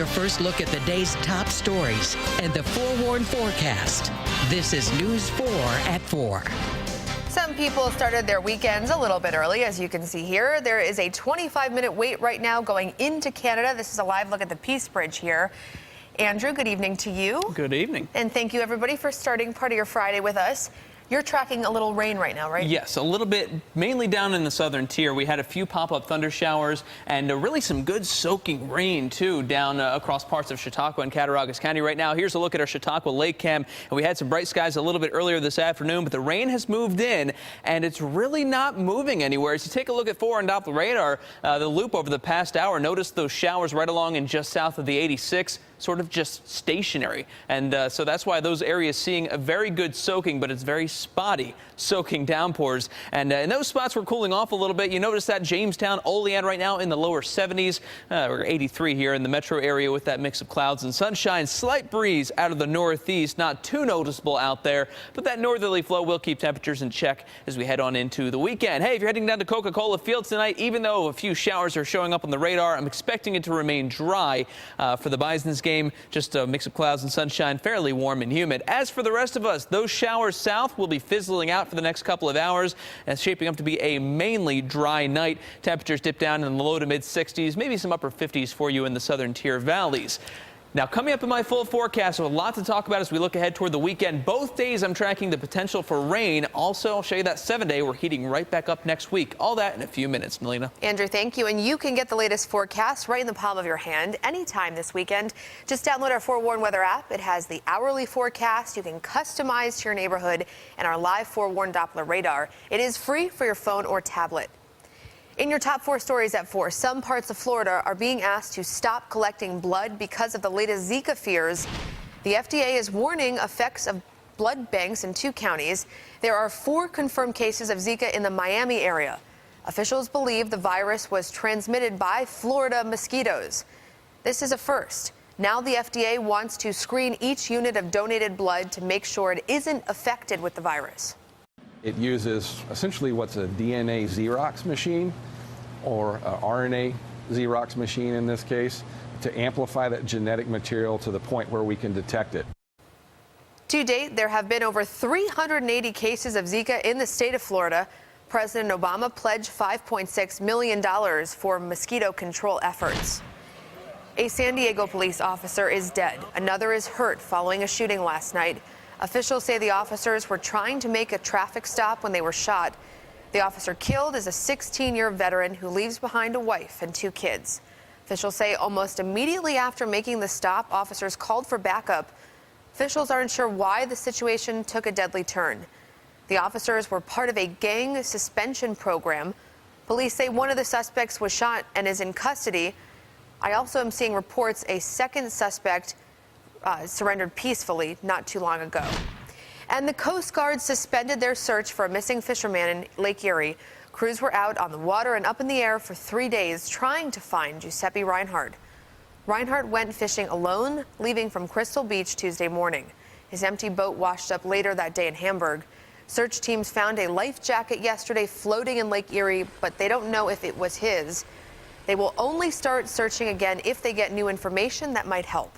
Your first look at the day's top stories and the forewarned forecast. This is News 4 at 4. Some people started their weekends a little bit early, as you can see here. There is a 25-minute wait right now going into Canada. This is a live look at the Peace Bridge here. Andrew, good evening to you. Good evening. And thank you, everybody, for starting part of your Friday with us. You're tracking a little rain right now, right? Yes, a little bit, mainly down in the southern tier. We had a few pop-up thunder showers and really some good soaking rain, too, down across parts of Chautauqua and Cattaraugus County right now. Here's a look at our Chautauqua Lake Cam. And we had some bright skies a little bit earlier this afternoon, but the rain has moved in, and it's really not moving anywhere. As you take a look at 4 on Doppler radar, the loop over the past hour, notice those showers right along and just south of the 86. Sort of just stationary. And so that's why those areas seeing a very good soaking, but it's very spotty soaking downpours. And in those spots, we're cooling off a little bit. You notice that Jamestown, Olean right now in the lower 70s. We're 83 here in the metro area with that mix of clouds and sunshine. Slight breeze out of the northeast, not too noticeable out there, but that northerly flow will keep temperatures in check as we head on into the weekend. Hey, if you're heading down to Coca-Cola Field tonight, even though a few showers are showing up on the radar, I'm expecting it to remain dry for the Bison's game. Just a mix of clouds and sunshine, fairly warm and humid. As for the rest of us, those showers south will be fizzling out for the next couple of hours, and it's shaping up to be a mainly dry night. Temperatures dip down in the low to mid 60s, maybe some upper 50s for you in the southern tier valleys. Now, coming up in my full forecast, so a lot to talk about as we look ahead toward the weekend. Both days I'm tracking the potential for rain. Also, I'll show you that 7-day. We're heating right back up next week. All that in a few minutes. Melina. Andrew, thank you. And you can get the latest forecast right in the palm of your hand anytime this weekend. Just download our Forewarn Weather app. It has the hourly forecast you can customize to your neighborhood and our live Forewarn Doppler radar. It is free for your phone or tablet. In your top 4 stories at 4, some parts of Florida are being asked to stop collecting blood because of the latest Zika fears. The FDA is warning effects of blood banks in 2 counties. There are 4 confirmed cases of Zika in the Miami area. Officials believe the virus was transmitted by Florida mosquitoes. This is a first. Now the FDA wants to screen each unit of donated blood to make sure it isn't affected with the virus. It uses essentially what's a DNA Xerox machine, or a RNA Xerox machine in this case, to amplify that genetic material to the point where we can detect it. To date, there have been over 380 cases of Zika in the state of Florida. President Obama pledged $5.6 million for mosquito control efforts. A San Diego police officer is dead. Another is hurt following a shooting last night. Officials say the officers were trying to make a traffic stop when they were shot. The officer killed is a 16-year veteran who leaves behind a wife and 2 kids. Officials say almost immediately after making the stop, officers called for backup. Officials aren't sure why the situation took a deadly turn. The officers were part of a gang suspension program. Police say one of the suspects was shot and is in custody. I also am seeing reports a second suspect surrendered peacefully not too long ago. And the Coast Guard suspended their search for a missing fisherman in Lake Erie. Crews were out on the water and up in the air for 3 days trying to find Giuseppe Reinhardt. Reinhardt went fishing alone, leaving from Crystal Beach Tuesday morning. His empty boat washed up later that day in Hamburg. Search teams found a life jacket yesterday floating in Lake Erie, but they don't know if it was his. They will only start searching again if they get new information that might help.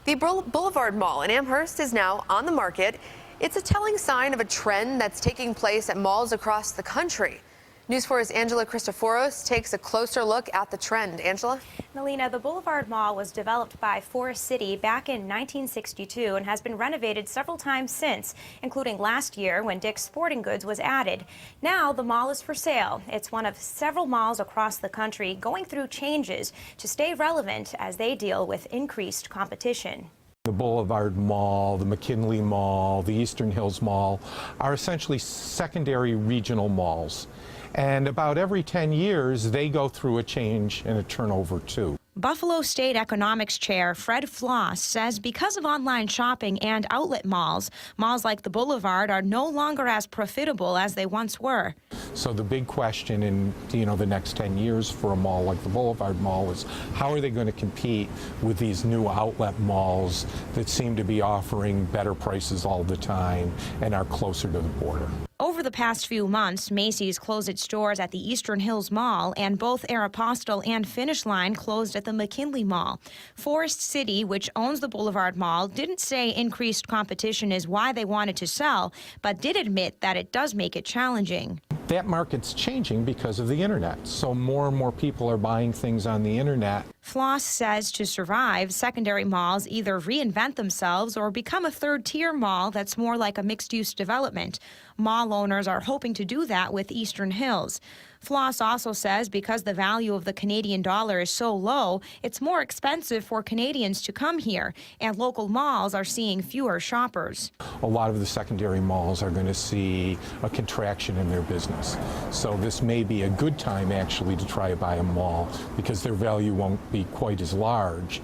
The Boulevard Mall in Amherst is now on the market. It's a telling sign of a trend that's taking place at malls across the country. News 4's Angela Christoforos takes a closer look at the trend. Angela? Melina, the Boulevard Mall was developed by Forest City back in 1962 and has been renovated several times since, including last year when Dick's Sporting Goods was added. Now the mall is for sale. It's one of several malls across the country going through changes to stay relevant as they deal with increased competition. The Boulevard Mall, the McKinley Mall, the Eastern Hills Mall are essentially secondary regional malls. And about every 10 years, they go through a change and a turnover too. Buffalo State Economics Chair Fred Floss says because of online shopping and outlet malls, malls like the Boulevard are no longer as profitable as they once were. So the big question in the next 10 years for a mall like the Boulevard Mall is how are they going to compete with these new outlet malls that seem to be offering better prices all the time and are closer to the border. Over Over the past few months, Macy's closed its stores at the Eastern Hills Mall, and both Aeropostale and Finish Line closed at the McKinley Mall. Forest City, which owns the Boulevard Mall, didn't say increased competition is why they wanted to sell, but did admit that it does make it challenging. That market's changing because of the internet, so more and more people are buying things on the internet. Floss says to survive, secondary malls either reinvent themselves or become a third-tier mall that's more like a mixed-use development. Mall owners are hoping to do that with Eastern Hills. Floss also says because the value of the Canadian dollar is so low, it's more expensive for Canadians to come here, and local malls are seeing fewer shoppers. A lot of the secondary malls are going to see a contraction in their business. So this may be a good time actually to try to buy a mall because their value won't be quite as large.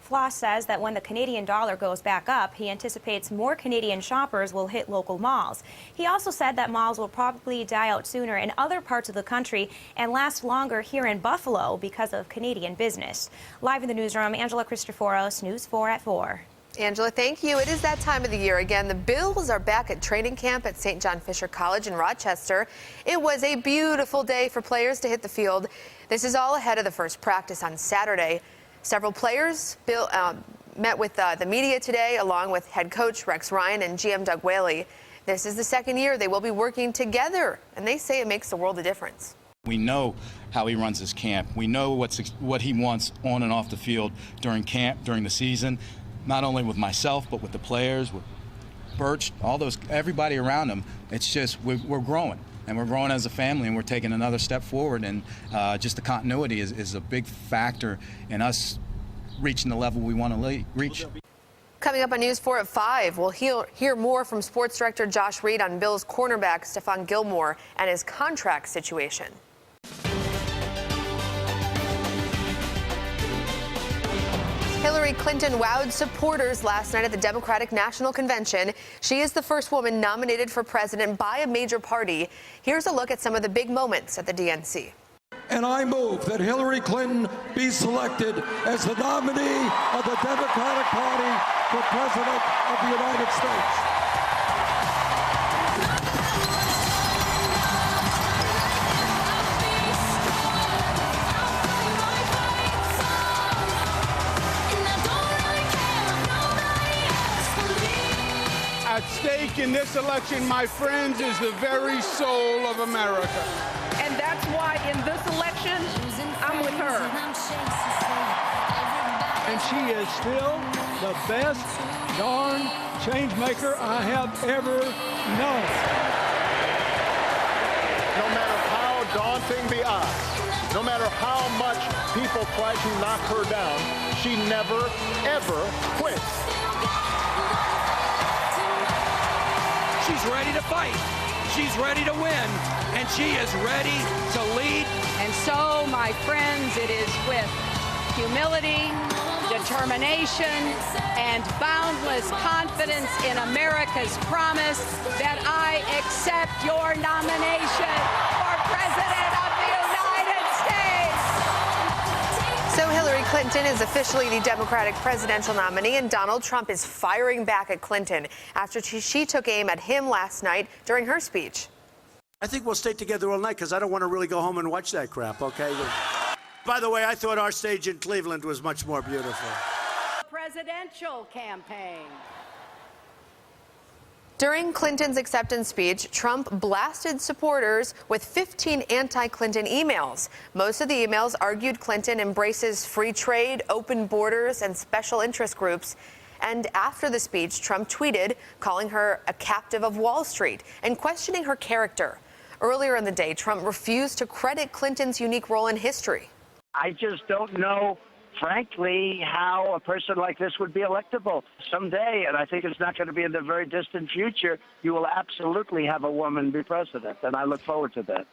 Floss says that when the Canadian dollar goes back up, he anticipates more Canadian shoppers will hit local malls. He also said that malls will probably die out sooner in other parts of the country and last longer here in Buffalo because of Canadian business. Live in the newsroom, Angela Christoforos, News 4 at 4. Angela, thank you. It is that time of the year again. The Bills are back at training camp at St. John Fisher College in Rochester. It was a beautiful day for players to hit the field. This is all ahead of the first practice on Saturday. Several players met with the media today, along with head coach Rex Ryan and GM Doug Whaley. This is the second year they will be working together, and they say it makes the world a difference. We know how he runs his camp. We know what he wants on and off the field during camp, during the season, not only with myself, but with the players, with Birch, everybody around him. It's just we're growing. And we're growing as a family, and we're taking another step forward. And just the continuity is a big factor in us reaching the level we want to reach. Coming up on News 4 at 5, we'll hear more from Sports Director Josh Reed on Bills cornerback Stephon Gilmore and his contract situation. Hillary Clinton wowed supporters last night at the Democratic National Convention. She is the first woman nominated for president by a major party. Here's a look at some of the big moments at the DNC. And I move that Hillary Clinton be selected as the nominee of the Democratic Party for President of the United States. At stake in this election, my friends, is the very soul of America. And that's why in this election, I'm with her. And she is still the best darn change maker I have ever known. No matter how daunting the odds, no matter how much people try to knock her down, she never, ever quits. She's ready to fight. She's ready to win. And she is ready to lead. And so, my friends, it is with humility, determination, and boundless confidence in America's promise that I accept your nomination for President of the United States. So Hillary Clinton is officially the Democratic presidential nominee, and Donald Trump is firing back at Clinton after she took aim at him last night during her speech. I think we'll stay together all night because I don't want to really go home and watch that crap, okay? By the way, I thought our stage in Cleveland was much more beautiful. Presidential campaign. During Clinton's acceptance speech, Trump blasted supporters with 15 anti-Clinton emails. Most of the emails argued Clinton embraces free trade, open borders, and special interest groups. And after the speech, Trump tweeted calling her a captive of Wall Street and questioning her character. Earlier in the day, Trump refused to credit Clinton's unique role in history. I just don't know, frankly, how a person like this would be electable someday. And I think it's not going to be in the very distant future. You will absolutely have a woman be president. And I look forward to that.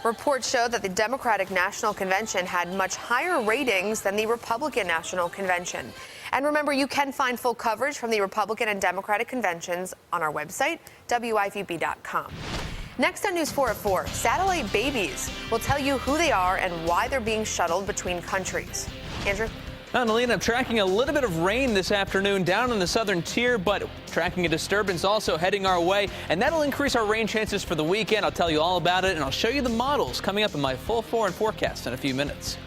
Reports show that the Democratic National Convention had much higher ratings than the Republican National Convention. And remember, you can find full coverage from the Republican and Democratic conventions on our website, WIVB.com. Next on News 4 at 4, satellite babies. We'll tell you who they are and why they're being shuttled between countries. Andrew? Annalena, I'm tracking a little bit of rain this afternoon down in the southern tier, but tracking a disturbance also heading our way, and that'll increase our rain chances for the weekend. I'll tell you all about it, and I'll show you the models coming up in my full 4 and forecast in a few minutes.